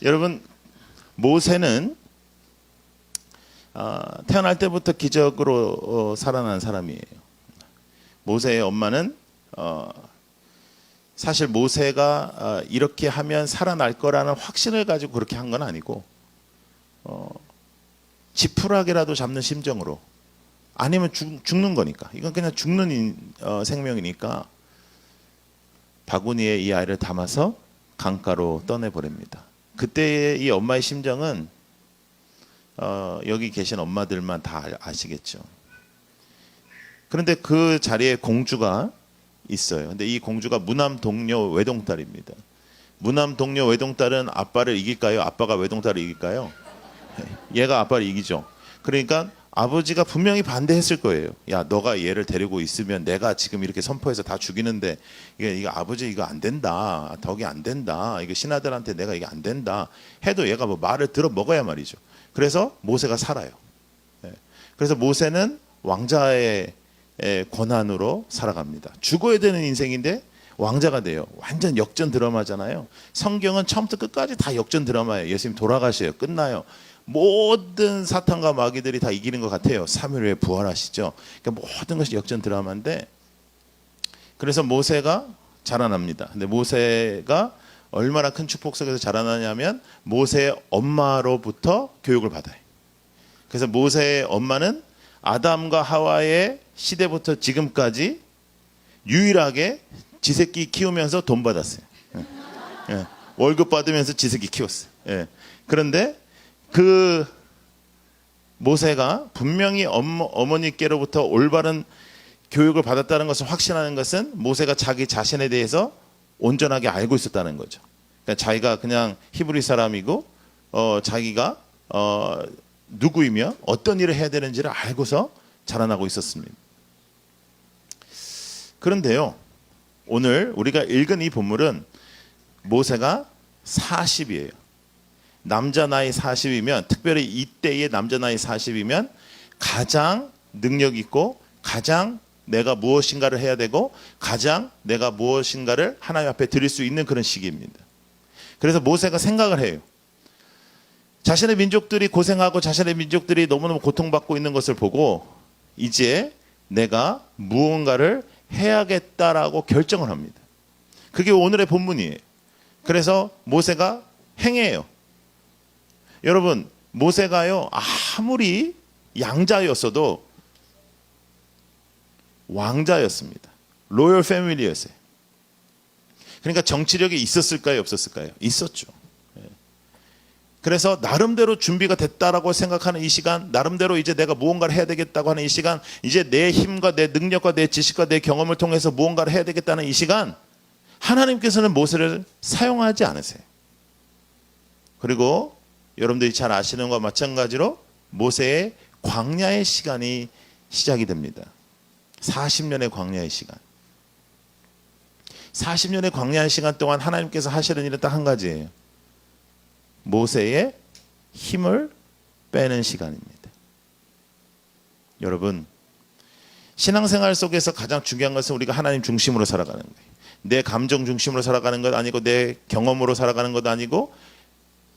여러분, 모세는 태어날 때부터 기적으로 살아난 사람이에요. 모세의 엄마는 사실 모세가 이렇게 하면 살아날 거라는 확신을 가지고 그렇게 한 건 아니고 지푸라기라도 잡는 심정으로, 아니면 죽는 거니까, 이건 그냥 죽는 생명이니까 바구니에 이 아이를 담아서 강가로 떠내버립니다. 그때의 이 엄마의 심정은 여기 계신 엄마들만 다 아시겠죠. 그런데 그 자리에 공주가 있어요. 근데 이 공주가 무남 동료 외동딸입니다. 무남 동료 외동딸은 아빠를 이길까요? 아빠가 외동딸을 이길까요? 얘가 아빠를 이기죠. 그러니까 아버지가 분명히 반대했을 거예요. 야, 너가 얘를 데리고 있으면 내가 지금 이렇게 선포해서 다 죽이는데 이거 아버지 이거 안 된다. 덕이 안 된다. 이거 신하들한테 내가 이게 안 된다. 해도 얘가 뭐 말을 들어 먹어야 말이죠. 그래서 모세가 살아요. 그래서 모세는 왕자의 권한으로 살아갑니다. 죽어야 되는 인생인데 왕자가 돼요. 완전 역전 드라마잖아요. 성경은 처음부터 끝까지 다 역전 드라마예요. 예수님 돌아가셔요. 끝나요. 모든 사탄과 마귀들이 다 이기는 것 같아요. 3일 후에 부활하시죠. 그러니까 모든 것이 역전 드라마인데, 그래서 모세가 자라납니다. 근데 모세가 얼마나 큰 축복 속에서 자라나냐면 모세의 엄마로부터 교육을 받아요. 그래서 모세의 엄마는 아담과 하와의 시대부터 지금까지 유일하게 지새끼 키우면서 돈 받았어요. 월급 받으면서 지새끼 키웠어요. 그런데 그 모세가 분명히 어머니께로부터 올바른 교육을 받았다는 것을 확신하는 것은 모세가 자기 자신에 대해서 온전하게 알고 있었다는 거죠. 그러니까 자기가 그냥 히브리 사람이고 자기가 누구이며 어떤 일을 해야 되는지를 알고서 자라나고 있었습니다. 그런데요, 오늘 우리가 읽은 이 본문은 모세가 40이에요. 남자 나이 40이면, 특별히 이때의 남자 나이 40이면 가장 능력 있고 가장 내가 무엇인가를 해야 되고 가장 내가 무엇인가를 하나님 앞에 드릴 수 있는 그런 시기입니다. 그래서 모세가 생각을 해요. 자신의 민족들이 고생하고 자신의 민족들이 너무너무 고통받고 있는 것을 보고 이제 내가 무언가를 해야겠다라고 결정을 합니다. 그게 오늘의 본문이에요. 그래서 모세가 행해요. 여러분, 모세가요, 아무리 양자였어도 왕자였습니다. 로열 패밀리였어요. 그러니까 정치력이 있었을까요, 없었을까요? 있었죠. 그래서 나름대로 준비가 됐다라고 생각하는 이 시간, 나름대로 이제 내가 무언가를 해야 되겠다고 하는 이 시간, 이제 내 힘과 내 능력과 내 지식과 내 경험을 통해서 무언가를 해야 되겠다는 이 시간, 하나님께서는 모세를 사용하지 않으세요. 그리고 여러분들이 잘 아시는 것과 마찬가지로 모세의 광야의 시간이 시작이 됩니다. 40년의 광야의 시간. 40년의 광야의 시간 동안 하나님께서 하시는 일은 딱 한 가지예요. 모세의 힘을 빼는 시간입니다. 여러분, 신앙생활 속에서 가장 중요한 것은 우리가 하나님 중심으로 살아가는 거예요. 내 감정 중심으로 살아가는 것 아니고 내 경험으로 살아가는 것 아니고,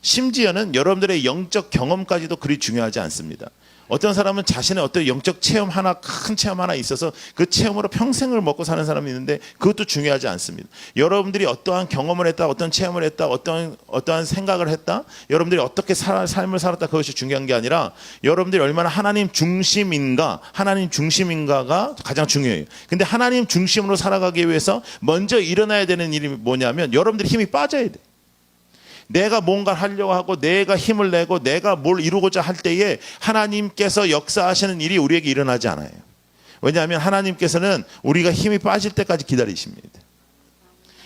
심지어는 여러분들의 영적 경험까지도 그리 중요하지 않습니다. 어떤 사람은 자신의 어떤 영적 체험 하나, 큰 체험 하나 있어서 그 체험으로 평생을 먹고 사는 사람이 있는데 그것도 중요하지 않습니다. 여러분들이 어떠한 경험을 했다, 어떤 체험을 했다, 어떠한 생각을 했다, 여러분들이 어떻게 삶을 살았다, 그것이 중요한 게 아니라 여러분들이 얼마나 하나님 중심인가가 가장 중요해요. 근데 하나님 중심으로 살아가기 위해서 먼저 일어나야 되는 일이 뭐냐면 여러분들이 힘이 빠져야 돼. 내가 뭔가를 하려고 하고 내가 힘을 내고 내가 뭘 이루고자 할 때에 하나님께서 역사하시는 일이 우리에게 일어나지 않아요. 왜냐하면 하나님께서는 우리가 힘이 빠질 때까지 기다리십니다.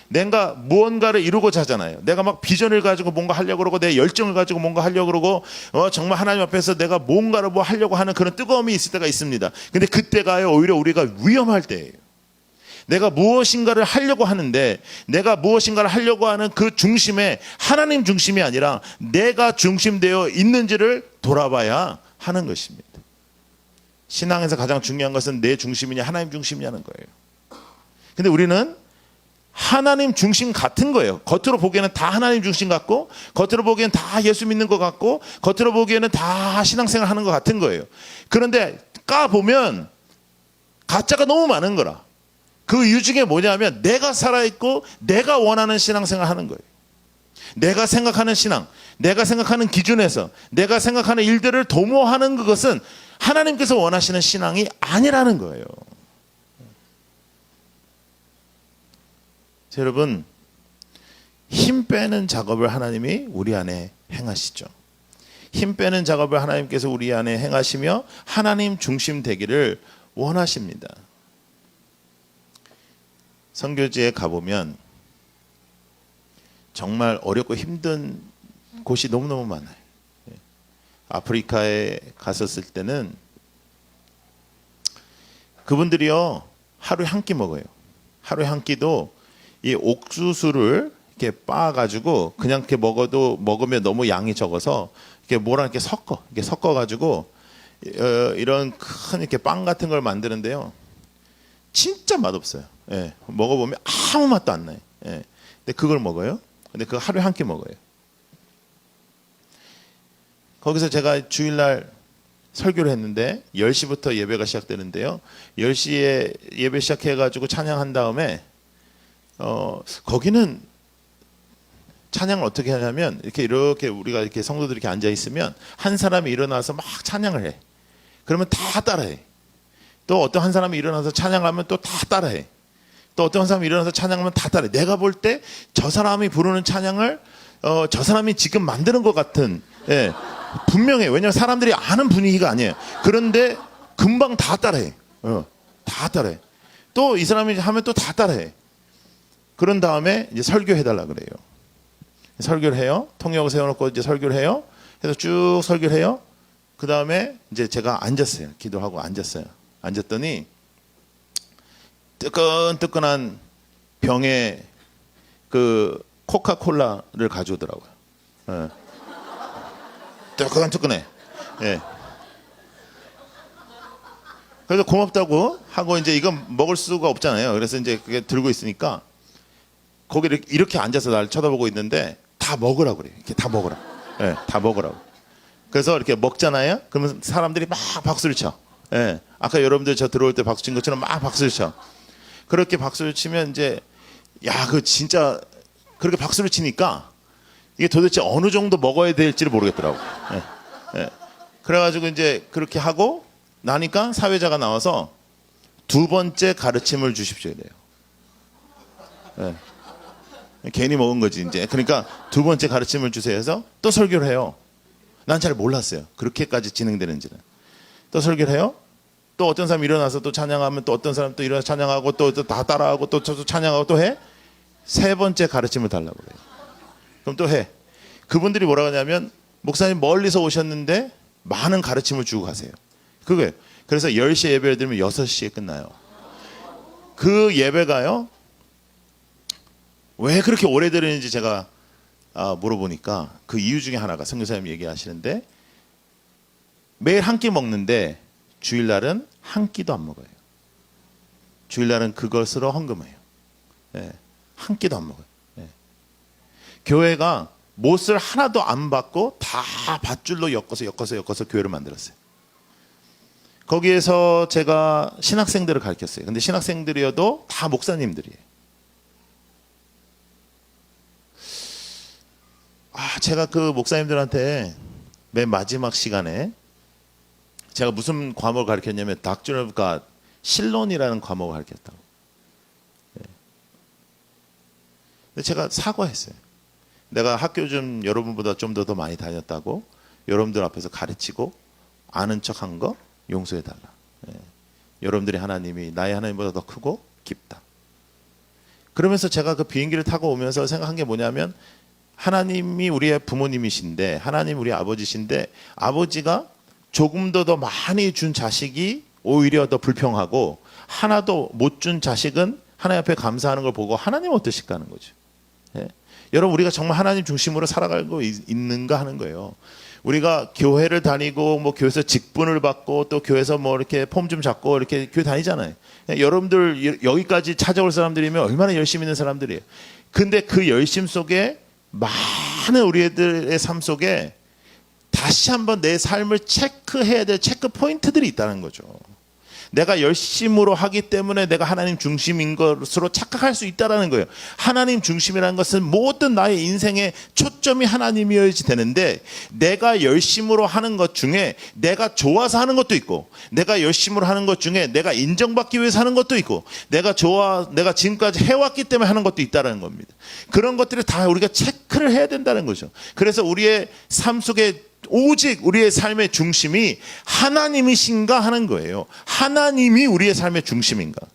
내가 무언가를 이루고자 하잖아요. 내가 막 비전을 가지고 뭔가 하려고 그러고 내 열정을 가지고 뭔가 하려고 그러고 정말 하나님 앞에서 내가 뭔가를 뭐 하려고 하는 그런 뜨거움이 있을 때가 있습니다. 근데 그때가요, 오히려 우리가 위험할 때예요. 내가 무엇인가를 하려고 하는데 내가 무엇인가를 하려고 하는 그 중심에 하나님 중심이 아니라 내가 중심되어 있는지를 돌아봐야 하는 것입니다. 신앙에서 가장 중요한 것은 내 중심이냐 하나님 중심이냐는 거예요. 근데 우리는 하나님 중심 같은 거예요. 겉으로 보기에는 다 하나님 중심 같고, 겉으로 보기에는 다 예수 믿는 것 같고, 겉으로 보기에는 다 신앙생활 하는 것 같은 거예요. 그런데 까보면 가짜가 너무 많은 거라. 그 이유 중에 뭐냐면 내가 살아있고 내가 원하는 신앙생활 하는 거예요. 내가 생각하는 신앙, 내가 생각하는 기준에서 내가 생각하는 일들을 도모하는 그것은 하나님께서 원하시는 신앙이 아니라는 거예요. 여러분, 힘 빼는 작업을 하나님이 우리 안에 행하시죠. 힘 빼는 작업을 하나님께서 우리 안에 행하시며 하나님 중심 되기를 원하십니다. 선교지에 가보면 정말 어렵고 힘든 곳이 너무너무 많아요. 아프리카에 갔었을 때는 그분들이요, 하루에 한 끼 먹어요. 하루에 한 끼도 이 옥수수를 이렇게 빻아가지고 그냥 이렇게 먹으면 너무 양이 적어서 이렇게 뭐랑 이렇게 섞어가지고 이런 큰 이렇게 빵 같은 걸 만드는데요. 진짜 맛없어요. 예, 먹어보면 아무 맛도 안 나요. 예, 근데 그걸 먹어요. 근데 그거 하루에 한 끼 먹어요. 거기서 제가 주일날 설교를 했는데 10시부터 예배가 시작되는데요. 10시에 예배 시작해가지고 찬양한 다음에 거기는 찬양을 어떻게 하냐면 이렇게 우리가 이렇게 성도들이 이렇게 앉아 있으면 한 사람이 일어나서 막 찬양을 해. 그러면 다 따라해. 또 어떤 한 사람이 일어나서 찬양하면 또 다 따라해. 또 어떤 사람이 일어나서 찬양하면 다 따라해. 내가 볼 때 저 사람이 부르는 찬양을 저 사람이 지금 만드는 것 같은, 예, 분명해. 왜냐하면 사람들이 아는 분위기가 아니에요. 그런데 금방 다 따라해. 다 따라해. 또 이 사람이 하면 또 다 따라해. 그런 다음에 이제 설교해달라 그래요. 설교를 해요. 통역을 세워놓고 이제 설교를 해요. 해서 쭉 설교를 해요. 그 다음에 이제 제가 앉았어요. 기도하고 앉았어요. 앉았더니 뜨끈뜨끈한 병에 그 코카콜라를 가져오더라고요. 예. 뜨끈뜨끈해. 예. 그래서 고맙다고 하고 이제 이건 먹을 수가 없잖아요. 그래서 이제 그게 들고 있으니까 거기 이렇게 앉아서 날 쳐다보고 있는데 다 먹으라고 그래요. 이렇게 다 먹으라. 예, 다 먹으라고. 그래서 이렇게 먹잖아요. 그러면 사람들이 막 박수를 쳐. 예. 아까 여러분들 저 들어올 때 박수 친 것처럼 막 박수를 쳐. 그렇게 박수를 치면 이제 야, 그 진짜 그렇게 박수를 치니까 이게 도대체 어느 정도 먹어야 될지를 모르겠더라고. 예. 예. 그래가지고 이제 그렇게 하고 나니까 사회자가 나와서 두 번째 가르침을 주십시오 이래요. 예. 괜히 먹은 거지 이제. 그러니까 두 번째 가르침을 주세요 해서 또 설교를 해요. 난 잘 몰랐어요. 그렇게까지 진행되는지는. 또 설교를 해요. 또 어떤 사람이 일어나서 또 찬양하면 또 어떤 사람 또 일어나서 찬양하고 또 다 따라하고 또 찬양하고 또 해. 세 번째 가르침을 달라고 그래요. 그럼 또 해. 그분들이 뭐라고 하냐면 목사님 멀리서 오셨는데 많은 가르침을 주고 가세요. 그거예요. 그래서 10시에 예배를 드리면 6시에 끝나요. 그 예배가요. 왜 그렇게 오래 드리는지 제가 물어보니까 그 이유 중에 하나가 선교사님이 얘기하시는데 매일 한 끼 먹는데 주일날은 한 끼도 안 먹어요. 주일날은 그것으로 헌금해요. 예, 한 끼도 안 먹어요. 예. 교회가 못을 하나도 안 받고 다 밧줄로 엮어서 교회를 만들었어요. 거기에서 제가 신학생들을 가르쳤어요. 근데 신학생들이어도 다 목사님들이에요. 제가 그 목사님들한테 맨 마지막 시간에 제가 무슨 과목을 가르쳤냐면 Doctrine of God, 신론이라는 과목을 가르쳤다고. 근데 제가 사과했어요. 내가 학교 좀 여러분보다 좀 더 많이 다녔다고 여러분들 앞에서 가르치고 아는 척한 거 용서해달라. 여러분들의 하나님이 나의 하나님보다 더 크고 깊다. 그러면서 제가 그 비행기를 타고 오면서 생각한 게 뭐냐면 하나님이 우리의 부모님이신데 하나님 우리 아버지신데 아버지가 조금 더 많이 준 자식이 오히려 더 불평하고 하나도 못 준 자식은 하나님 앞에 감사하는 걸 보고 하나님 어떠실까 하는 거죠. 예? 여러분 우리가 정말 하나님 중심으로 살아가고 있는가 하는 거예요. 우리가 교회를 다니고 뭐 교회에서 직분을 받고 또 교회에서 뭐 이렇게 폼 좀 잡고 이렇게 교회 다니잖아요. 여러분들 여기까지 찾아올 사람들이면 얼마나 열심히 있는 사람들이에요. 근데 그 열심 속에 많은 우리들의 삶 속에 다시 한번 내 삶을 체크해야 될 체크 포인트들이 있다는 거죠. 내가 열심으로 하기 때문에 내가 하나님 중심인 것으로 착각할 수 있다는 거예요. 하나님 중심이라는 것은 모든 나의 인생의 초점이 하나님이어야지 되는데, 내가 열심으로 하는 것 중에 내가 좋아서 하는 것도 있고, 내가 열심으로 하는 것 중에 내가 인정받기 위해서 하는 것도 있고, 내가 지금까지 해왔기 때문에 하는 것도 있다는 겁니다. 그런 것들을 다 우리가 체크를 해야 된다는 거죠. 그래서 우리의 삶 속에 오직 우리의 삶의 중심이 하나님이신가 하는 거예요. 하나님이 우리의 삶의 중심인가?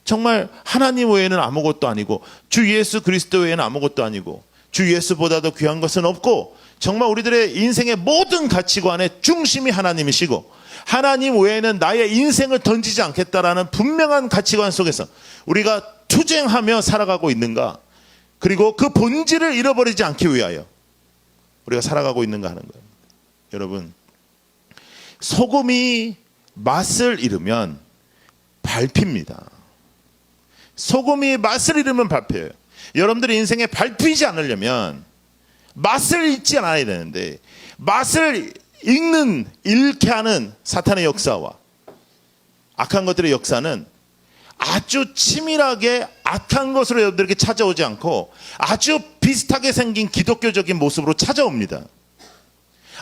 정말 하나님 외에는 아무것도 아니고, 주 예수 그리스도 외에는 아무것도 아니고, 주 예수보다도 귀한 것은 없고, 정말 우리들의 인생의 모든 가치관의 중심이 하나님이시고, 하나님 외에는 나의 인생을 던지지 않겠다라는 분명한 가치관 속에서 우리가 투쟁하며 살아가고 있는가? 그리고 그 본질을 잃어버리지 않기 위하여 우리가 살아가고 있는가 하는 거예요. 여러분, 소금이 맛을 잃으면 밟힙니다. 소금이 맛을 잃으면 밟혀요. 여러분들의 인생에 밟히지 않으려면 맛을 잃지 않아야 되는데, 맛을 잃게 하는 사탄의 역사와 악한 것들의 역사는 아주 치밀하게 악한 것으로 여러분들에게 찾아오지 않고 아주 비슷하게 생긴 기독교적인 모습으로 찾아옵니다.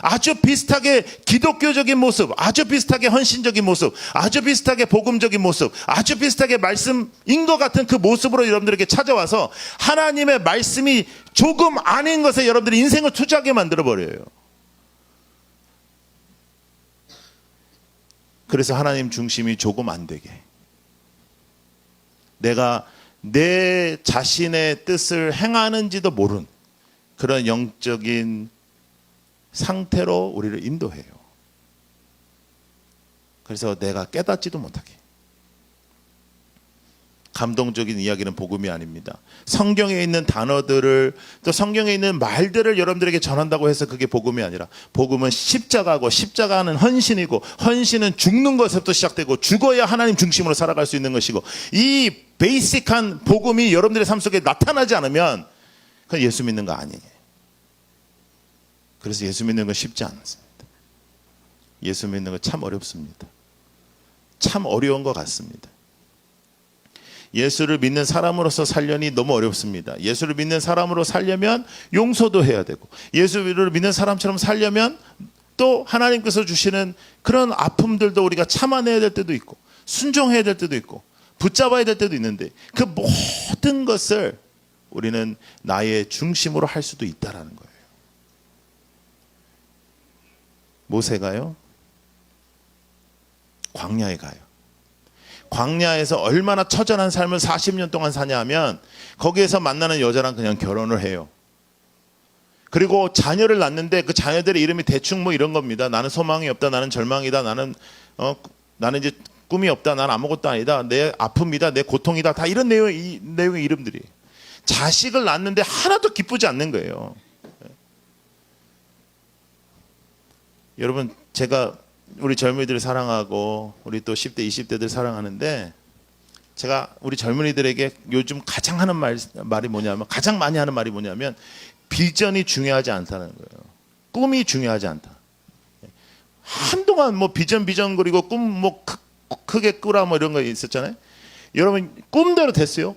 아주 비슷하게 기독교적인 모습, 아주 비슷하게 헌신적인 모습, 아주 비슷하게 복음적인 모습, 아주 비슷하게 말씀인 것 같은 그 모습으로 여러분들에게 찾아와서 하나님의 말씀이 조금 아닌 것에 여러분들이 인생을 투자하게 만들어버려요. 그래서 하나님 중심이 조금 안 되게, 내가 내 자신의 뜻을 행하는지도 모른 그런 영적인 상태로 우리를 인도해요. 그래서 내가 깨닫지도 못하게. 감동적인 이야기는 복음이 아닙니다. 성경에 있는 단어들을, 또 성경에 있는 말들을 여러분들에게 전한다고 해서 그게 복음이 아니라, 복음은 십자가고, 십자가는 헌신이고, 헌신은 죽는 것에서부터 시작되고, 죽어야 하나님 중심으로 살아갈 수 있는 것이고, 이 베이직한 복음이 여러분들의 삶 속에 나타나지 않으면 그건 예수 믿는 거 아니에요. 그래서 예수 믿는 건 쉽지 않습니다. 예수 믿는 건 참 어렵습니다. 참 어려운 것 같습니다. 예수를 믿는 사람으로서 살려니 너무 어렵습니다. 예수를 믿는 사람으로 살려면 용서도 해야 되고, 예수를 믿는 사람처럼 살려면 또 하나님께서 주시는 그런 아픔들도 우리가 참아내야 될 때도 있고, 순종해야 될 때도 있고, 붙잡아야 될 때도 있는데, 그 모든 것을 우리는 나의 중심으로 할 수도 있다라는 거예요. 모세가요, 광야에 가요. 광야에서 얼마나 처절한 삶을 40년 동안 사냐 하면, 거기에서 만나는 여자랑 그냥 결혼을 해요. 그리고 자녀를 낳는데 그 자녀들의 이름이 대충 뭐 이런 겁니다. 나는 소망이 없다, 나는 절망이다, 나는 이제 꿈이 없다, 나는 아무것도 아니다, 내 아픔이다, 내 고통이다, 다 이런 내용의 이름들이. 자식을 낳는데 하나도 기쁘지 않는 거예요. 여러분, 제가 우리 젊은이들을 사랑하고 우리 또 10대, 20대들 사랑하는데, 제가 우리 젊은이들에게 요즘 가장 하는 말이 뭐냐면, 가장 많이 하는 말이 뭐냐면, 비전이 중요하지 않다는 거예요. 꿈이 중요하지 않다. 한동안 뭐 비전 그리고 꿈 뭐 크게 꾸라 뭐 이런 거 있었잖아요. 여러분, 꿈대로 됐어요?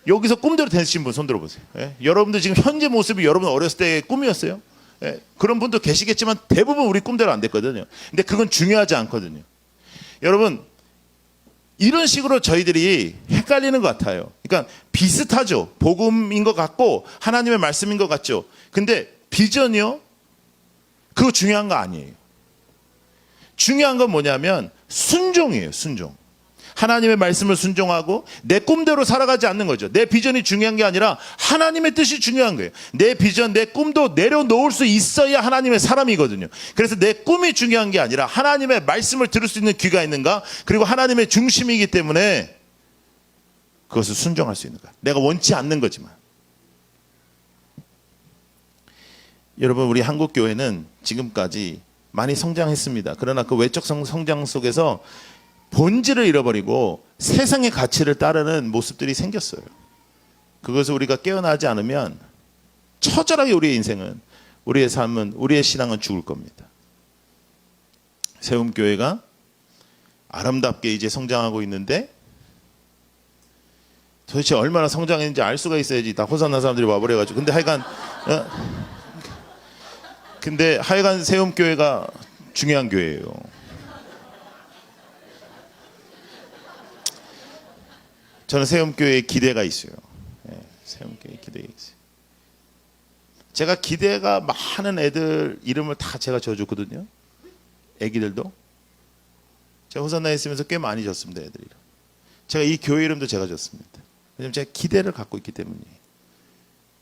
여기서 꿈대로 되신 분 손 들어보세요. 예? 여러분들 지금 현재 모습이 여러분 어렸을 때의 꿈이었어요? 예, 그런 분도 계시겠지만 대부분 우리 꿈대로 안 됐거든요. 근데 그건 중요하지 않거든요. 여러분, 이런 식으로 저희들이 헷갈리는 것 같아요. 그러니까 비슷하죠. 복음인 것 같고 하나님의 말씀인 것 같죠. 근데 비전이요? 그거 중요한 거 아니에요. 중요한 건 뭐냐면 순종이에요. 순종. 하나님의 말씀을 순종하고 내 꿈대로 살아가지 않는 거죠. 내 비전이 중요한 게 아니라 하나님의 뜻이 중요한 거예요. 내 비전, 내 꿈도 내려놓을 수 있어야 하나님의 사람이거든요. 그래서 내 꿈이 중요한 게 아니라 하나님의 말씀을 들을 수 있는 귀가 있는가, 그리고 하나님의 중심이기 때문에 그것을 순종할 수 있는가. 내가 원치 않는 거지만. 여러분 우리 한국 교회는 지금까지 많이 성장했습니다. 그러나 그 외적 성장 속에서 본질을 잃어버리고 세상의 가치를 따르는 모습들이 생겼어요. 그것을 우리가 깨어나지 않으면 처절하게 우리의 인생은, 우리의 삶은, 우리의 신앙은 죽을 겁니다. 세움교회가 아름답게 이제 성장하고 있는데 도대체 얼마나 성장했는지 알 수가 있어야지 다 호산나 사람들이 와버려가지고. 근데 하여간 세움교회가 중요한 교회예요. 저는 세움교회에 기대가 있어요. 세움교회에 기대가 있어요. 제가 기대가 많은 애들 이름을 다 제가 지어줬거든요. 애기들도. 제가 호산나에 있으면서 꽤 많이 줬습니다. 애들 이름. 제가 이 교회 이름도 제가 줬습니다. 왜냐하면 제가 기대를 갖고 있기 때문이에요.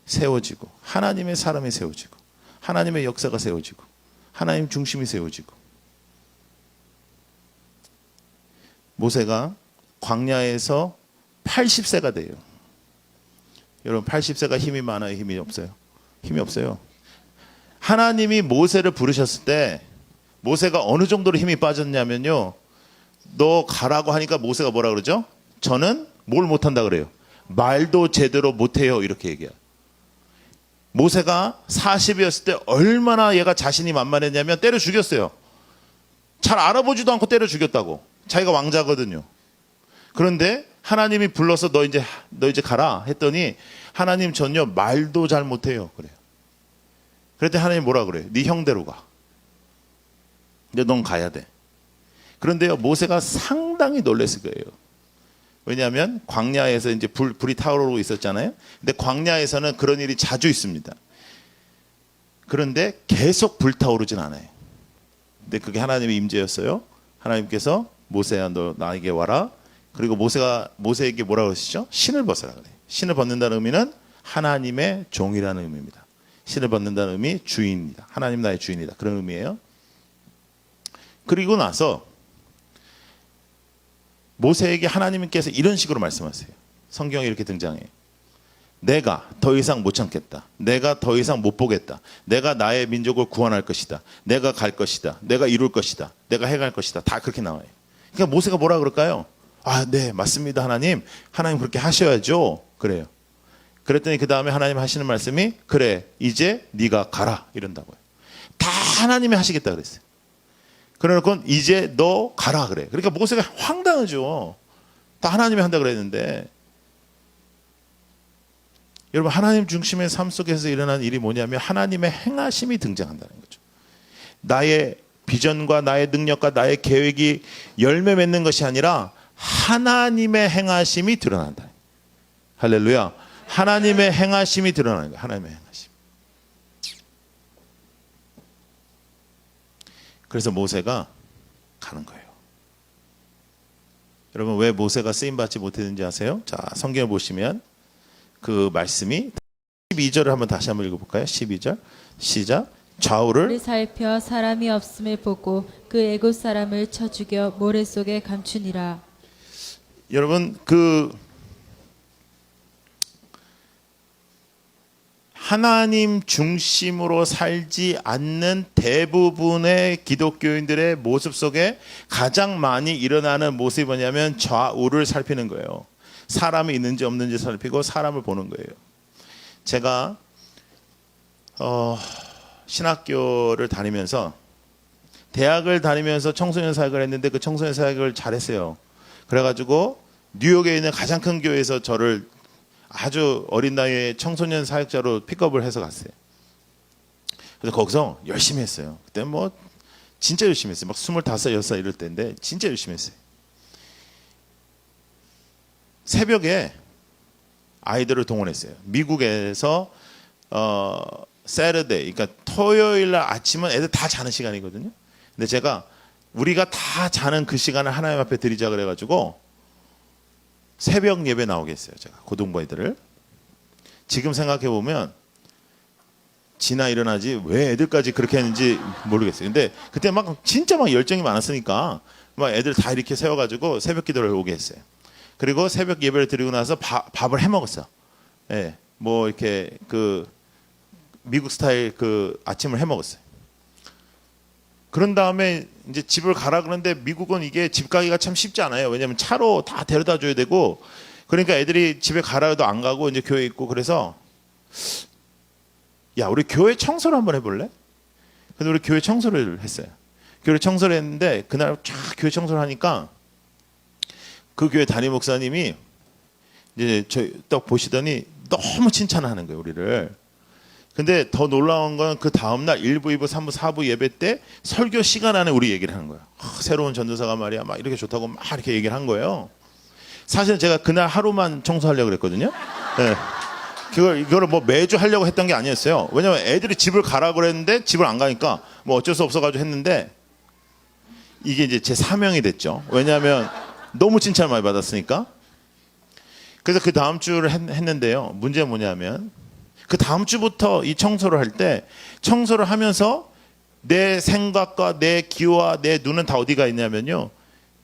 세워지고 하나님의 사람이 세워지고 하나님의 역사가 세워지고 하나님 중심이 세워지고. 모세가 광야에서 80세가 돼요. 여러분 80세가 힘이 많아요? 힘이 없어요? 힘이 없어요. 하나님이 모세를 부르셨을 때 모세가 어느 정도로 힘이 빠졌냐면요, 너 가라고 하니까 모세가 뭐라 그러죠? 저는 뭘 못한다 그래요? 말도 제대로 못해요. 이렇게 얘기해요. 모세가 40이었을 때 얼마나 얘가 자신이 만만했냐면 때려 죽였어요. 잘 알아보지도 않고 때려 죽였다고. 자기가 왕자거든요. 그런데 하나님이 불러서 너 이제 가라 했더니 하나님 전혀 말도 잘 못해요. 그래요. 그랬더니 하나님 뭐라 그래요? 네 형대로 가. 근데 넌 가야 돼. 그런데요, 모세가 상당히 놀랐을 거예요. 왜냐하면 광야에서 이제 불이 타오르고 있었잖아요. 근데 광야에서는 그런 일이 자주 있습니다. 그런데 계속 불타오르진 않아요. 근데 그게 하나님의 임재였어요. 하나님께서 모세야 너 나에게 와라. 그리고 모세가 모세에게 뭐라고 하시죠? 신을 벗으라 그래요. 신을 벗는다는 의미는 하나님의 종이라는 의미입니다. 신을 벗는다는 의미 주인이다. 하나님 나의 주인이다. 그런 의미예요. 그리고 나서 모세에게 하나님께서 이런 식으로 말씀하세요. 성경에 이렇게 등장해요. 내가 더 이상 못 참겠다. 내가 더 이상 못 보겠다. 내가 나의 민족을 구원할 것이다. 내가 갈 것이다. 내가 이룰 것이다. 내가 해갈 것이다. 다 그렇게 나와요. 그러니까 모세가 뭐라 그럴까요? 아, 네, 맞습니다. 하나님 그렇게 하셔야죠. 그래요. 그랬더니 그 다음에 하나님 하시는 말씀이 그래, 이제 네가 가라 이런다고요. 다 하나님이 하시겠다 그랬어요. 그래놓고 이제 너 가라 그래. 그러니까 모세가 황당하죠. 다 하나님이 한다 그랬는데. 여러분 하나님 중심의 삶 속에서 일어난 일이 뭐냐면 하나님의 행하심이 등장한다는 거죠. 나의 비전과 나의 능력과 나의 계획이 열매 맺는 것이 아니라 하나님의 행하심이 드러난다. 할렐루야. 하나님의 행하심이 드러나는 거예요. 하나님의 행하심. 그래서 모세가 가는 거예요. 여러분 왜 모세가 쓰임받지 못했는지 아세요? 자, 성경을 보시면 그 말씀이 12절을 한번 다시 한번 읽어볼까요? 12절 시작. 좌우를 살펴 사람이 없음을 보고 그 애굽 사람을 쳐 죽여 모래 속에 감추니라. 여러분 그 하나님 중심으로 살지 않는 대부분의 기독교인들의 모습 속에 가장 많이 일어나는 모습이 뭐냐면 좌우를 살피는 거예요. 사람이 있는지 없는지 살피고 사람을 보는 거예요. 제가 신학교를 다니면서 대학을 다니면서 청소년 사역을 했는데 그 청소년 사역을 잘했어요. 그래가지고 뉴욕에 있는 가장 큰 교회에서 저를 아주 어린 나이에 청소년 사역자로 픽업을 해서 갔어요. 그래서 거기서 열심히 했어요. 그때 뭐 진짜 열심히 했어요. 막 25, 6살 이럴 때인데 진짜 열심히 했어요. 새벽에 아이들을 동원했어요. 미국에서 Saturday, 그러니까 토요일 날 아침은 애들 다 자는 시간이거든요. 근데 제가 우리가 다 자는 그 시간을 하나님 앞에 드리자 그래가지고 새벽 예배 나오게 했어요. 제가 고등부 애들을. 지금 생각해 보면 지나 일어나지 왜 애들까지 그렇게 했는지 모르겠어요. 근데 그때 막 진짜 막 열정이 많았으니까 막 애들 다 이렇게 세워가지고 새벽 기도를 오게 했어요. 그리고 새벽 예배를 드리고 나서 밥을 해 먹었어. 예, 뭐 이렇게 그 미국 스타일 그 아침을 해 먹었어요. 그런 다음에 이제 집을 가라 그러는데 미국은 이게 집 가기가 참 쉽지 않아요. 왜냐하면 차로 다 데려다 줘야 되고, 그러니까 애들이 집에 가라 해도 안 가고 이제 교회 있고, 그래서 야, 우리 교회 청소를 한번 해볼래? 그래서 우리 교회 청소를 했어요. 교회 청소를 했는데 그날 쫙 교회 청소를 하니까 그 교회 담임 목사님이 이제 저 딱 보시더니 너무 칭찬하는 거예요, 우리를. 근데 더 놀라운 건 그 다음날 1부, 2부, 3부, 4부 예배 때 설교 시간 안에 우리 얘기를 하는 거예요. 새로운 전도사가 말이야 막 이렇게 좋다고 막 이렇게 얘기를 한 거예요. 사실은 제가 그날 하루만 청소하려고 그랬거든요. 네. 이거를 뭐 매주 하려고 했던 게 아니었어요. 왜냐면 애들이 집을 가라고 그랬는데 집을 안 가니까 뭐 어쩔 수 없어가지고 했는데, 이게 이제 제 사명이 됐죠. 왜냐하면 너무 칭찬을 많이 받았으니까. 그래서 그 다음 주를 했는데요. 문제는 뭐냐면 그 다음 주부터 이 청소를 할 때, 청소를 하면서 내 생각과 내 기호와 내 눈은 다 어디가 있냐면요,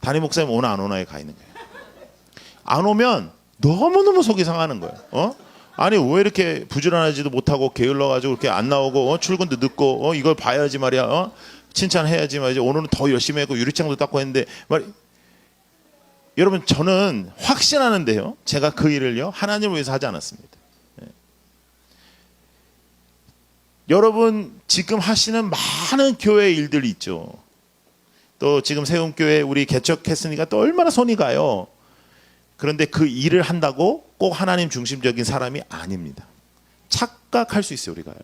담임 목사님 오나 안 오나에 가 있는 거예요. 안 오면 너무너무 속이 상하는 거예요. 아니 왜 이렇게 부지런하지도 못하고 게을러가지고 이렇게 안 나오고, 출근도 늦고, 이걸 봐야지 말이야, 칭찬해야지 말이야, 오늘은 더 열심히 했고 유리창도 닦고 했는데 여러분, 저는 확신하는데요, 제가 그 일을요 하나님을 위해서 하지 않았습니다. 여러분 지금 하시는 많은 교회 일들이 있죠. 또 지금 세움교회 우리 개척했으니까 또 얼마나 손이 가요. 그런데 그 일을 한다고 꼭 하나님 중심적인 사람이 아닙니다. 착각할 수 있어요, 우리가요.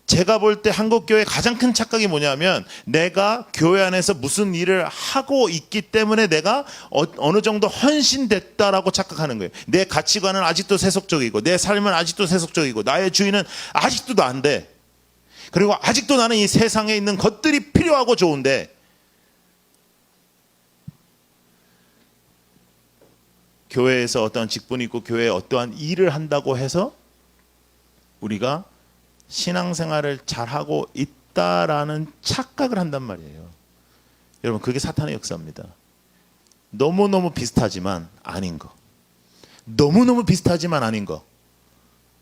제가 볼 때 한국교회 가장 큰 착각이 뭐냐면, 내가 교회 안에서 무슨 일을 하고 있기 때문에 내가 어느 정도 헌신됐다라고 착각하는 거예요. 내 가치관은 아직도 세속적이고, 내 삶은 아직도 세속적이고, 나의 주인은 아직도 나인데, 그리고 아직도 나는 이 세상에 있는 것들이 필요하고 좋은데, 교회에서 어떠한 직분이 있고 교회에 어떠한 일을 한다고 해서 우리가 신앙생활을 잘하고 있다라는 착각을 한단 말이에요. 여러분, 그게 사탄의 역사입니다. 너무너무 비슷하지만 아닌 거, 너무너무 비슷하지만 아닌 거,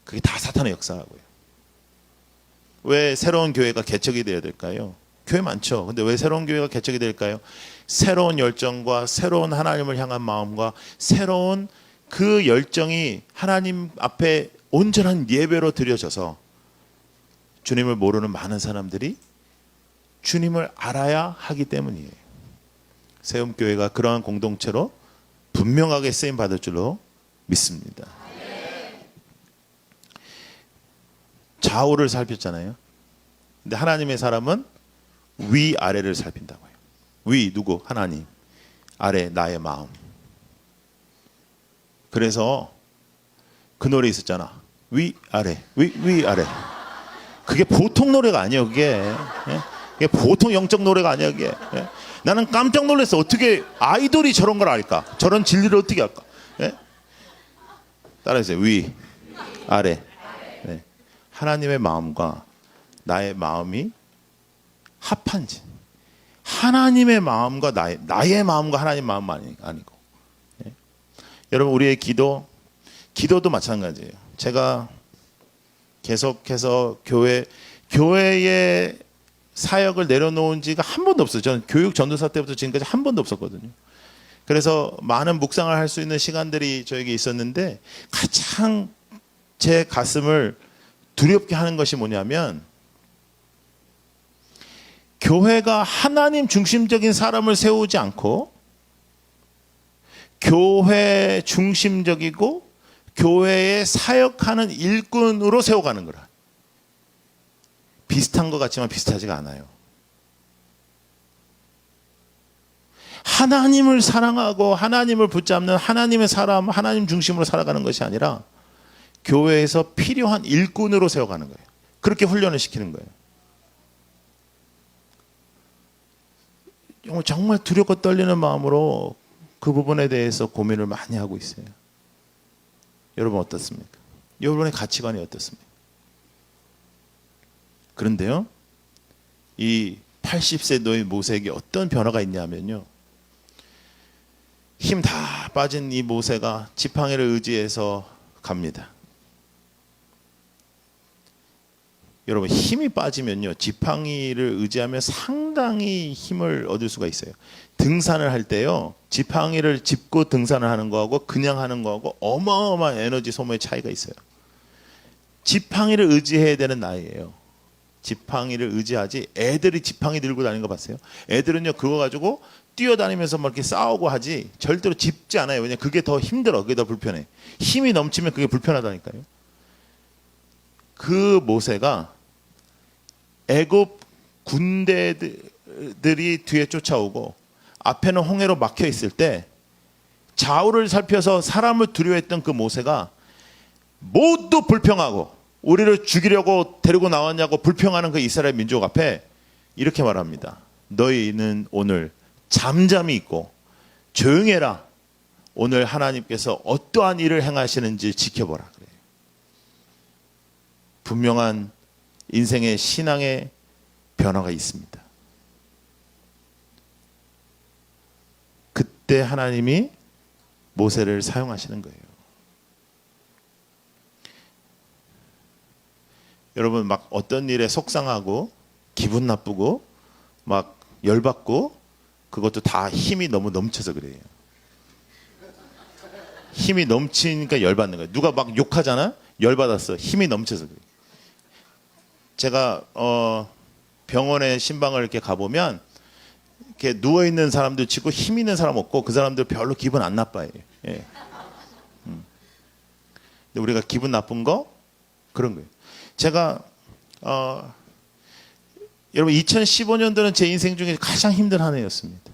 그게 다 사탄의 역사고요. 왜 새로운 교회가 개척이 되어야 될까요? 교회 많죠. 근데 왜 새로운 교회가 개척이 될까요? 새로운 열정과 새로운 하나님을 향한 마음과 새로운 그 열정이 하나님 앞에 온전한 예배로 드려져서 주님을 모르는 많은 사람들이 주님을 알아야 하기 때문이에요. 세움교회가 그러한 공동체로 분명하게 쓰임 받을 줄로 믿습니다. 좌우를 살폈잖아요. 근데 하나님의 사람은 위아래를 살핀다고요. 위 누구? 하나님. 아래 나의 마음. 그래서 그 노래 있었잖아. 위아래, 위아래. 그게 보통 노래가 아니에요. 그게 보통 영적 노래가 아니야. 그게. 나는 깜짝 놀랐어. 어떻게 아이돌이 저런 걸 알까? 저런 진리를 어떻게 할까? 따라해주세요. 위, 아래. 네. 하나님의 마음과 나의 마음이 합한지. 하나님의 마음과 나의 마음과 하나님 마음 아니고. 네. 여러분, 우리의 기도도 마찬가지예요. 제가 계속해서 교회의 사역을 내려놓은 지가 한 번도 없어요. 저는 교육 전도사 때부터 지금까지 한 번도 없었거든요. 그래서 많은 묵상을 할 수 있는 시간들이 저에게 있었는데, 가장 제 가슴을 두렵게 하는 것이 뭐냐면, 교회가 하나님 중심적인 사람을 세우지 않고 교회 중심적이고 교회에 사역하는 일꾼으로 세워가는 거라. 비슷한 것 같지만 비슷하지가 않아요. 하나님을 사랑하고 하나님을 붙잡는 하나님의 사람, 하나님 중심으로 살아가는 것이 아니라 교회에서 필요한 일꾼으로 세워가는 거예요. 그렇게 훈련을 시키는 거예요. 정말 두렵고 떨리는 마음으로 그 부분에 대해서 고민을 많이 하고 있어요. 여러분 어떻습니까? 여러분의 가치관이 어떻습니까? 그런데요, 이 80세 노인 모세에게 어떤 변화가 있냐면요, 힘 다 빠진 이 모세가 지팡이를 의지해서 갑니다. 여러분 힘이 빠지면요 지팡이를 의지하면 상당히 힘을 얻을 수가 있어요. 등산을 할 때요 지팡이를 짚고 등산을 하는 거하고 그냥 하는 거하고 어마어마한 에너지 소모의 차이가 있어요. 지팡이를 의지해야 되는 나이예요. 지팡이를 의지하지 애들이 지팡이 들고 다니는 거 봤어요? 애들은요 그거 가지고 뛰어다니면서 막 이렇게 싸우고 하지 절대로 짚지 않아요. 왜냐면 그게 더 힘들어. 그게 더 불편해. 힘이 넘치면 그게 불편하다니까요. 그 모세가 애굽 군대들이 뒤에 쫓아오고 앞에는 홍해로 막혀 있을 때 좌우를 살펴서 사람을 두려워했던 그 모세가 모두 불평하고 우리를 죽이려고 데리고 나왔냐고 불평하는 그 이스라엘 민족 앞에 이렇게 말합니다. 너희는 오늘 잠잠히 있고 조용히 해라. 오늘 하나님께서 어떠한 일을 행하시는지 지켜보라. 그래요. 분명한 인생의 신앙의 변화가 있습니다. 그때 하나님이 모세를 사용하시는 거예요. 여러분 막 어떤 일에 속상하고 기분 나쁘고 막 열받고 그것도 다 힘이 너무 넘쳐서 그래요. 힘이 넘치니까 열받는 거예요. 누가 막 욕하잖아? 열받았어. 힘이 넘쳐서 그래요. 제가 병원에 신방을 이렇게 가보면 이렇게 누워 있는 사람들 치고 힘 있는 사람 없고 그 사람들 별로 기분 안 나빠요. 예. 근데 우리가 기분 나쁜 거 그런 거예요. 제가 여러분 2015년도는 제 인생 중에 가장 힘든 한 해였습니다.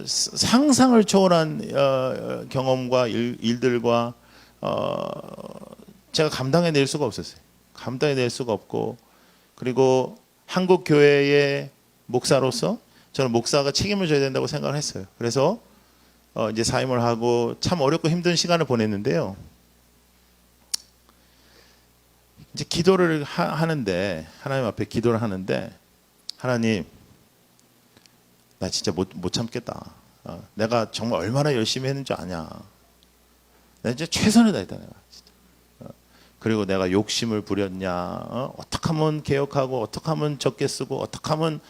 상상을 초월한 경험과 일들과 제가 감당해낼 수가 없었어요. 감당해낼 수가 없고 그리고 한국 교회의 목사로서 저는 목사가 책임을 져야 된다고 생각을 했어요. 그래서 이제 사임을 하고 참 어렵고 힘든 시간을 보냈는데요. 이제 기도를 하는데 하나님 앞에 기도를 하는데 하나님 나 진짜 못 참겠다. 내가 정말 얼마나 열심히 했는지 아냐. 내가 진짜 최선을 다했다 내가. 진짜. 그리고 내가 욕심을 부렸냐. 어떻게 하면 개혁하고 어떻게 하면 적게 쓰고 어떻게 하면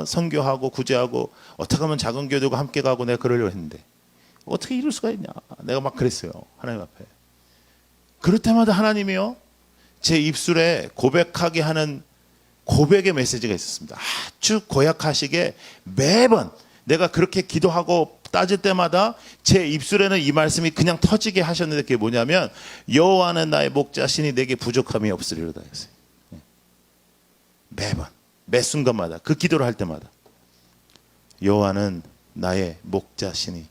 선교하고 구제하고 어떻게 하면 작은 교회들과 함께 가고 내가 그러려고 했는데 어떻게 이럴 수가 있냐. 내가 막 그랬어요. 하나님 앞에. 그럴 때마다 하나님이요. 제 입술에 고백하게 하는 고백의 메시지가 있었습니다. 아주 고약하시게 매번 내가 그렇게 기도하고 따질 때마다 제 입술에는 이 말씀이 그냥 터지게 하셨는데 그게 뭐냐면 여호와는 나의 목자시니 내게 부족함이 없으리로다 했어요. 매번 매 순간마다 그 기도를 할 때마다 여호와는 나의 목자시니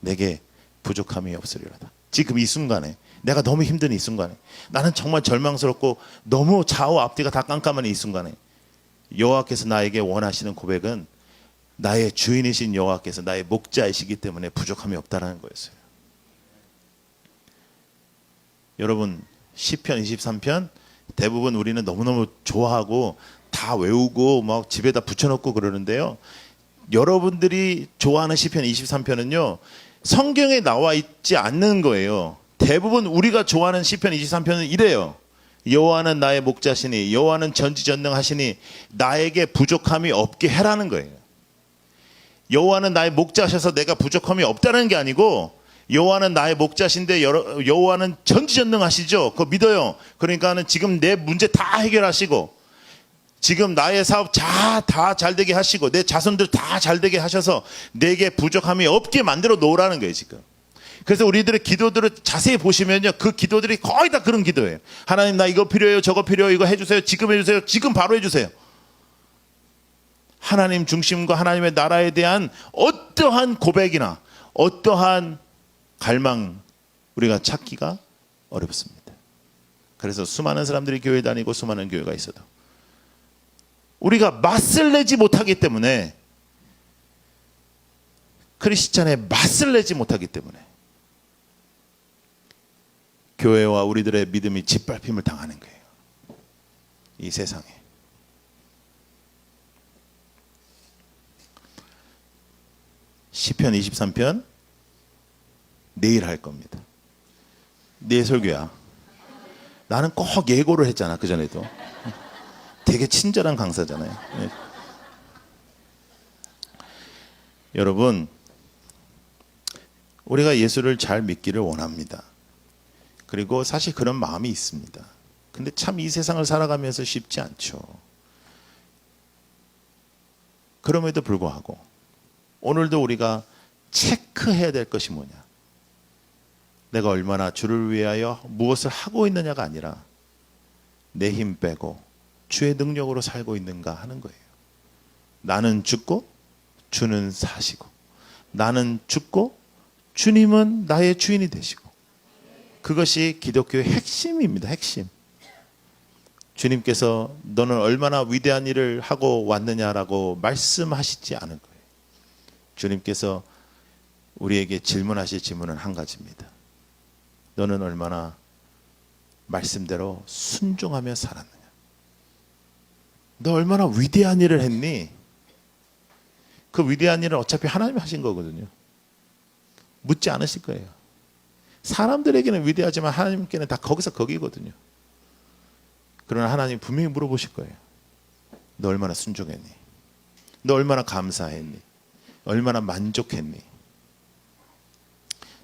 내게 부족함이 없으리로다. 지금 이 순간에 내가 너무 힘든 이 순간에 나는 정말 절망스럽고 너무 좌우 앞뒤가 다 깜깜한 이 순간에 여호와께서 나에게 원하시는 고백은 나의 주인이신 여호와께서 나의 목자이시기 때문에 부족함이 없다라는 거였어요. 여러분 시편 23편 대부분 우리는 너무너무 좋아하고 다 외우고 막 집에다 붙여놓고 그러는데요. 여러분들이 좋아하는 시편 23편은요. 성경에 나와 있지 않는 거예요. 대부분 우리가 좋아하는 시편 23편은 이래요. 여호와는 나의 목자시니 여호와는 전지전능하시니 나에게 부족함이 없게 해라는 거예요. 여호와는 나의 목자셔서 내가 부족함이 없다는 게 아니고 여호와는 나의 목자신데 여호와는 전지전능하시죠. 그거 믿어요. 그러니까는 지금 내 문제 다 해결하시고 지금 나의 사업 다 잘되게 하시고 내 자손들 다 잘되게 하셔서 내게 부족함이 없게 만들어 놓으라는 거예요 지금. 그래서 우리들의 기도들을 자세히 보시면요. 그 기도들이 거의 다 그런 기도예요. 하나님 나 이거 필요해요. 저거 필요해요. 이거 해주세요. 지금 해주세요. 지금 바로 해주세요. 하나님 중심과 하나님의 나라에 대한 어떠한 고백이나 어떠한 갈망 우리가 찾기가 어렵습니다. 그래서 수많은 사람들이 교회 다니고 수많은 교회가 있어도 우리가 맛을 내지 못하기 때문에 크리스찬의 맛을 내지 못하기 때문에 교회와 우리들의 믿음이 짓밟힘을 당하는 거예요. 이 세상에. 시편 23편 내일 할 겁니다. 내일 설교야. 나는 꼭 예고를 했잖아. 그전에도. 되게 친절한 강사잖아요. 네. 여러분, 우리가 예수를 잘 믿기를 원합니다. 그리고 사실 그런 마음이 있습니다. 근데 참 이 세상을 살아가면서 쉽지 않죠. 그럼에도 불구하고 오늘도 우리가 체크해야 될 것이 뭐냐? 내가 얼마나 주를 위하여 무엇을 하고 있느냐가 아니라 내 힘 빼고 주의 능력으로 살고 있는가 하는 거예요. 나는 죽고 주는 사시고, 나는 죽고 주님은 나의 주인이 되시고, 그것이 기독교의 핵심입니다. 핵심. 주님께서 너는 얼마나 위대한 일을 하고 왔느냐라고 말씀하시지 않은 거예요. 주님께서 우리에게 질문하실 질문은 한 가지입니다. 너는 얼마나 말씀대로 순종하며 살았느냐? 너 얼마나 위대한 일을 했니? 그 위대한 일은 어차피 하나님이 하신 거거든요. 묻지 않으실 거예요. 사람들에게는 위대하지만 하나님께는 다 거기서 거기거든요. 그러나 하나님 분명히 물어보실 거예요. 너 얼마나 순종했니? 너 얼마나 감사했니? 얼마나 만족했니?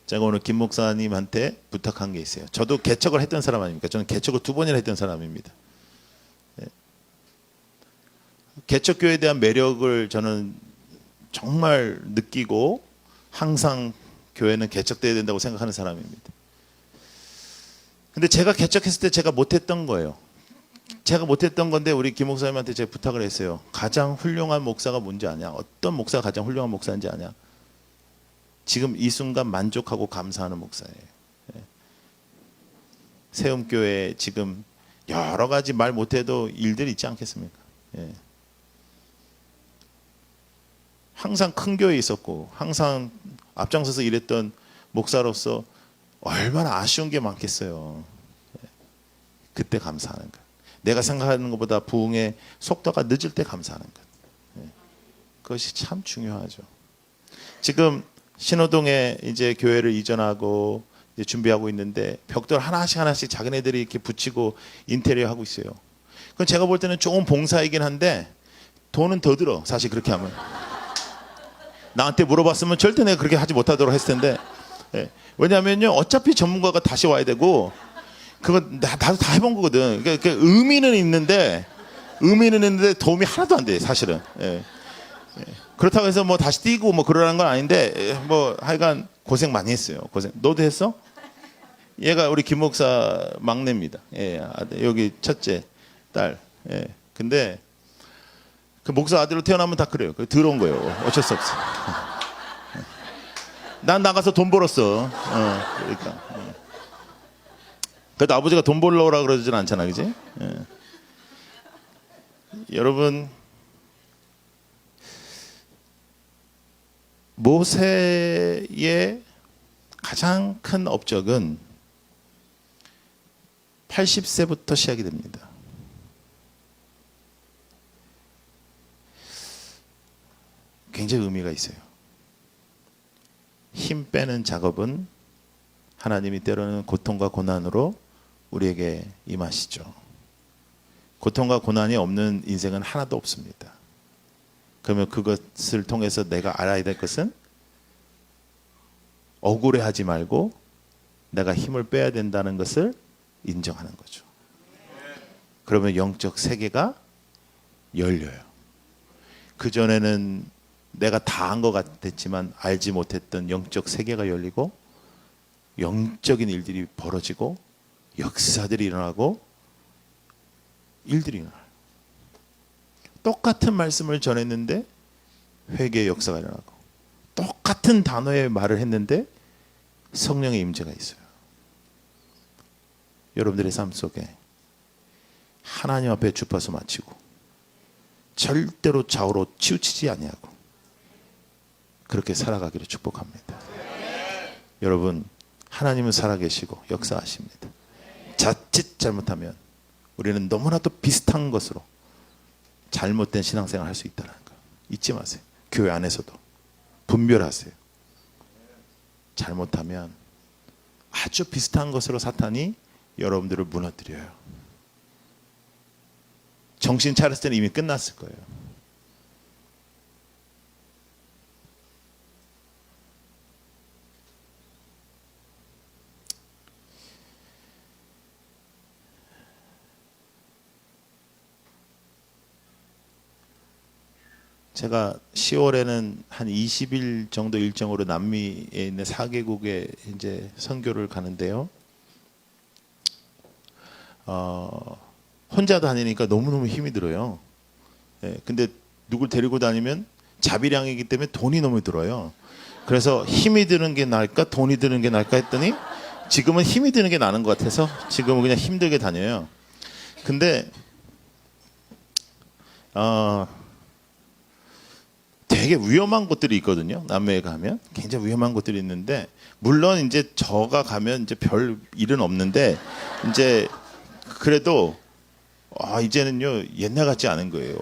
제가 오늘 김 목사님한테 부탁한 게 있어요. 저도 개척을 했던 사람 아닙니까? 저는 개척을 2번이나 했던 사람입니다. 개척교회에 대한 매력을 저는 정말 느끼고 항상 교회는 개척돼야 된다고 생각하는 사람입니다. 근데 제가 개척했을 때 제가 못했던 거예요. 제가 못했던 건데 우리 김 목사님한테 제가 부탁을 했어요. 가장 훌륭한 목사가 뭔지 아냐? 어떤 목사가 가장 훌륭한 목사인지 아냐? 지금 이 순간 만족하고 감사하는 목사예요. 세움교회에 지금 여러 가지 말 못해도 일들이 있지 않겠습니까? 항상 큰 교회에 있었고 항상 앞장서서 일했던 목사로서 얼마나 아쉬운 게 많겠어요. 그때 감사하는 것. 내가 생각하는 것보다 부흥의 속도가 늦을 때 감사하는 것. 그것이 참 중요하죠. 지금 신호동에 이제 교회를 이전하고 이제 준비하고 있는데 벽돌 하나씩 자기네들이 이렇게 붙이고 인테리어 하고 있어요. 그건 제가 볼 때는 좋은 봉사이긴 한데 돈은 더 들어. 사실 그렇게 하면. 나한테 물어봤으면 절대 내가 그렇게 하지 못하도록 했을 텐데. 왜냐하면요, 어차피 전문가가 다시 와야 되고, 그건 나도 다 해본 거거든. 그러니까 의미는 있는데 도움이 하나도 안 돼, 사실은. 그렇다고 해서 뭐 다시 뛰고 뭐 그러라는 건 아닌데, 뭐 하여간 고생 많이 했어요. 고생. 너도 했어? 얘가 우리 김 목사 막내입니다. 여기 첫째 딸. 근데 그 목사 아들로 태어나면 다 그래요. 들어온 거예요. 어쩔 수 없어. 난 나가서 돈 벌었어. 그러니까. 그래도 아버지가 돈 벌려고 그러진 않잖아, 그지? 여러분, 모세의 가장 큰 업적은 80세부터 시작이 됩니다. 굉장히 의미가 있어요. 힘 빼는 작업은 하나님이 때로는 고통과 고난으로 우리에게 임하시죠. 고통과 고난이 없는 인생은 하나도 없습니다. 그러면 그것을 통해서 내가 알아야 될 것은 억울해하지 말고 내가 힘을 빼야 된다는 것을 인정하는 거죠. 그러면 영적 세계가 열려요. 그전에는 내가 다 한 것 같았지만 알지 못했던 영적 세계가 열리고 영적인 일들이 벌어지고 역사들이 일어나고 일들이 일어나요. 똑같은 말씀을 전했는데 회개의 역사가 일어나고 똑같은 단어의 말을 했는데 성령의 임재가 있어요. 여러분들의 삶 속에 하나님 앞에 주파수 맞추고 절대로 좌우로 치우치지 아니하고 그렇게 살아가기를 축복합니다. 여러분, 하나님은 살아계시고 역사하십니다. 자칫 잘못하면 우리는 너무나도 비슷한 것으로 잘못된 신앙생활을 할 수 있다는 거 잊지 마세요. 교회 안에서도 분별하세요. 잘못하면 아주 비슷한 것으로 사탄이 여러분들을 무너뜨려요. 정신 차렸을 때는 이미 끝났을 거예요. 제가 10월에는 한 20일 정도 일정으로 남미에 있는 4개국에 이제 선교를 가는데요. 혼자 다니니까 너무너무 힘이 들어요. 예, 근데 누굴 데리고 다니면 자비량이기 때문에 돈이 너무 들어요. 그래서 힘이 드는 게 나을까 돈이 드는 게 나을까 했더니 지금은 힘이 드는 게 나는 것 같아서 지금은 그냥 힘들게 다녀요. 근데 되게 위험한 곳들이 있거든요. 남미에 가면 굉장히 위험한 곳들이 있는데 물론 이제 저가 가면 이제 별 일은 없는데 이제 그래도 이제는요 옛날 같지 않은 거예요.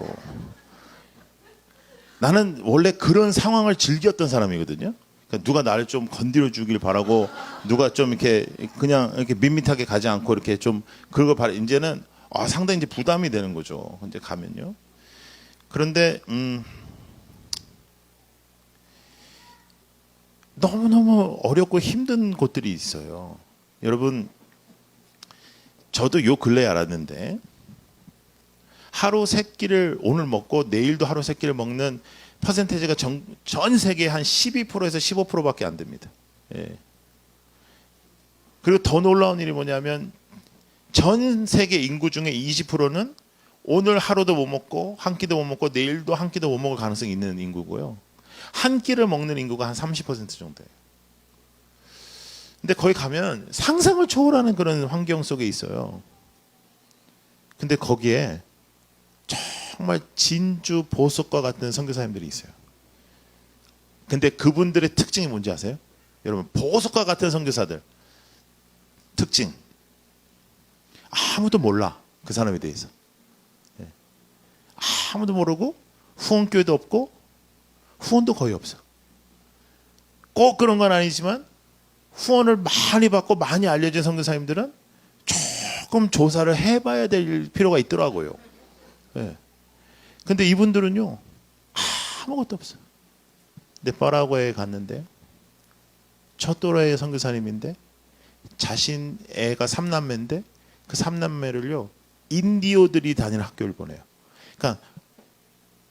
나는 원래 그런 상황을 즐겼던 사람이거든요. 그러니까 누가 나를 좀 건드려 주길 바라고 누가 좀 이렇게 그냥 이렇게 밋밋하게 가지 않고 이렇게 좀 그런 걸 바라. 이제는 상당히 이제 부담이 되는 거죠. 이제 가면요. 그런데 너무너무 어렵고 힘든 곳들이 있어요. 여러분, 저도 요 근래에 알았는데 하루 세 끼를 오늘 먹고 내일도 하루 세 끼를 먹는 퍼센테이지가 전 세계에 한 12%에서 15%밖에 안 됩니다. 예. 그리고 더 놀라운 일이 뭐냐면 전 세계 인구 중에 20%는 오늘 하루도 못 먹고 한 끼도 못 먹고 내일도 한 끼도 못 먹을 가능성이 있는 인구고요. 한 끼를 먹는 인구가 한 30% 정도예요. 근데 거기 가면 상상을 초월하는 그런 환경 속에 있어요. 근데 거기에 정말 진주 보석과 같은 선교사님들이 있어요. 근데 그분들의 특징이 뭔지 아세요? 여러분, 보석과 같은 선교사들 특징 아무도 몰라. 그 사람에 대해서 아무도 모르고 후원교회도 없고 후원도 거의 없어. 꼭 그런 건 아니지만 후원을 많이 받고 많이 알려진 선교사님들은 조금 조사를 해봐야 될 필요가 있더라고요. 예. 근데 이분들은요 아무것도 없어. 근데 파라과이에 갔는데 첫 또래의 선교사님인데 자신 애가 3남매인데 그 3남매를요 인디오들이 다니는 학교를 보내요. 그러니까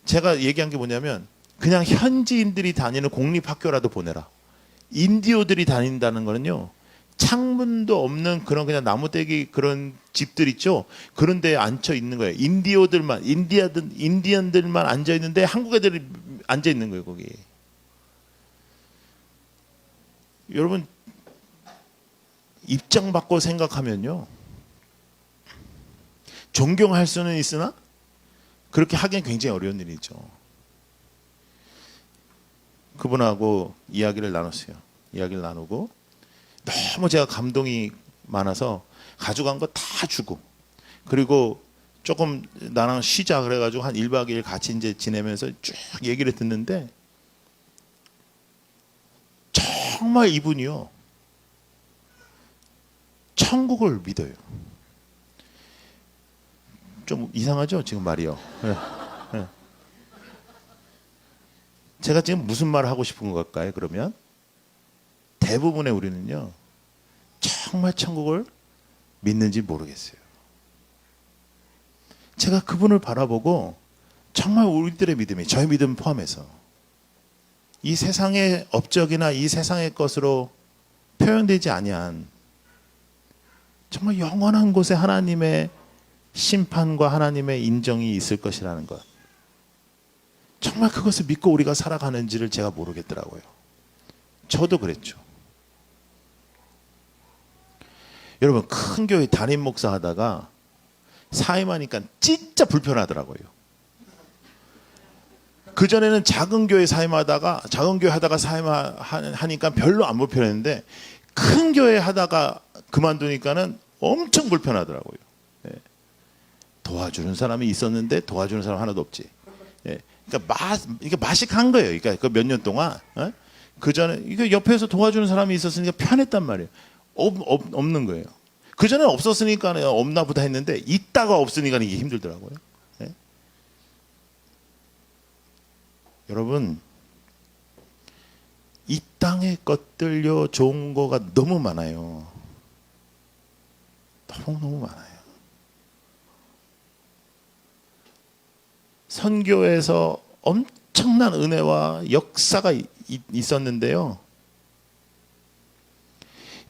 제가 얘기한 게 뭐냐면 그냥 현지인들이 다니는 공립학교라도 보내라. 인디오들이 다닌다는 거는요 창문도 없는 그런 그냥 나무떼기 그런 집들 있죠. 그런 데에 앉혀 있는 거예요. 인디언들만 앉아 있는데 한국 애들이 앉아 있는 거예요 거기. 여러분 입장 바꿔 생각하면요 존경할 수는 있으나 그렇게 하기는 굉장히 어려운 일이죠. 그분하고 이야기를 나눴어요. 이야기를 나누고 너무 제가 감동이 많아서 가져간 거 다 주고 그리고 조금 나랑 쉬자 그래가지고 한 1박 2일 같이 이제 지내면서 쭉 얘기를 듣는데 정말 이분이요 천국을 믿어요. 좀 이상하죠 지금 말이요. 네. 네. 제가 지금 무슨 말을 하고 싶은 걸까요? 그러면 대부분의 우리는요 정말 천국을 믿는지 모르겠어요. 제가 그분을 바라보고 정말 우리들의 믿음이 저의 믿음 포함해서 이 세상의 업적이나 이 세상의 것으로 표현되지 아니한 정말 영원한 곳에 하나님의 심판과 하나님의 인정이 있을 것이라는 것, 정말 그것을 믿고 우리가 살아가는지를 제가 모르겠더라고요. 저도 그랬죠. 여러분 큰 교회 담임 목사 하다가 사임하니까 진짜 불편하더라고요. 그전에는 작은 교회 사임하다가 작은 교회 하다가 사임하니까 별로 안 불편했는데 큰 교회 하다가 그만두니까는 엄청 불편하더라고요. 예. 도와주는 사람이 있었는데 도와주는 사람 하나도 없지. 예. 그러니까 이게 맛이 간 거예요. 그러니까 그 몇 년 동안 그 전에 이게 옆에서 도와주는 사람이 있었으니까 편했단 말이에요. 없는 거예요. 그전에는 없었으니까 없나 보다 했는데 있다가 없으니까 이게 힘들더라고요. 예? 여러분, 이 땅의 것들요 좋은 거가 너무 많아요. 너무너무 많아요. 선교에서 엄청난 은혜와 역사가 있었는데요.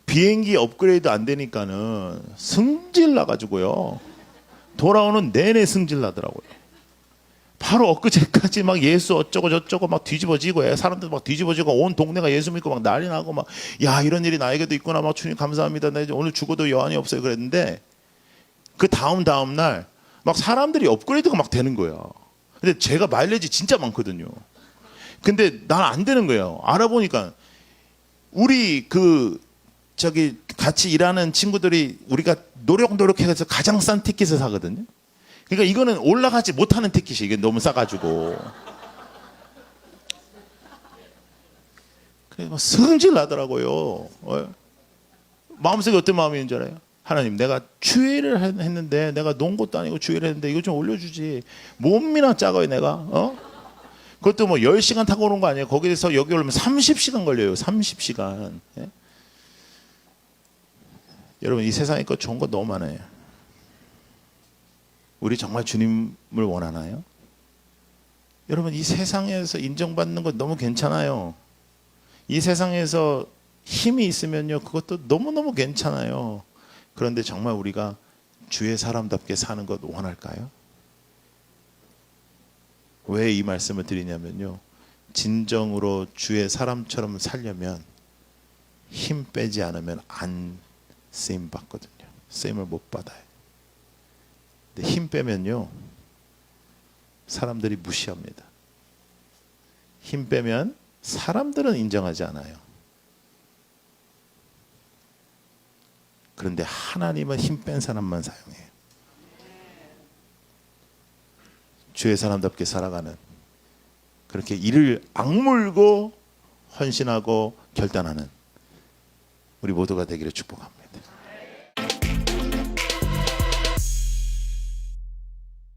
비행기 업그레이드 안 되니까는 승질 나가지고요. 돌아오는 내내 승질 나더라고요. 바로 엊그제까지 막 예수 어쩌고 저쩌고 막 뒤집어지고 사람들 막 뒤집어지고 온 동네가 예수 믿고 막 난리 나고 막 야 이런 일이 나에게도 있구나 막 주님 감사합니다. 나 이제 오늘 죽어도 여한이 없어요 그랬는데 그 다음 날 막 사람들이 업그레이드가 막 되는 거예요. 근데 제가 마일리지 진짜 많거든요. 근데 난 안 되는 거예요. 알아보니까 우리 같이 일하는 친구들이 우리가 노력해서 가장 싼 티켓을 사거든요. 그러니까 이거는 올라가지 못하는 티켓이 이게 너무 싸가지고. 그래서 막 성질 나더라고요. 마음속에 어떤 마음이 있는 줄 알아요? 하나님, 내가 주일을 했는데, 내가 논 것도 아니고 주일을 했는데, 이거 좀 올려주지. 몸이나 작아요, 내가. 그것도 뭐 10시간 타고 오는 거 아니에요. 거기에서 여기 오려면 30시간 걸려요. 30시간. 예? 여러분, 이 세상에 거 좋은 거 너무 많아요. 우리 정말 주님을 원하나요? 여러분, 이 세상에서 인정받는 거 너무 괜찮아요. 이 세상에서 힘이 있으면요, 그것도 너무너무 괜찮아요. 그런데 정말 우리가 주의 사람답게 사는 것 원할까요? 왜 이 말씀을 드리냐면요, 진정으로 주의 사람처럼 살려면 힘 빼지 않으면 안 쓰임 받거든요. 쓰임을 못 받아요. 근데 힘 빼면요, 사람들이 무시합니다. 힘 빼면 사람들은 인정하지 않아요. 그런데 하나님은 힘 뺀 사람만 사용해요. 주의 사람답게 살아가는, 그렇게 이를 악물고 헌신하고 결단하는 우리 모두가 되기를 축복합니다.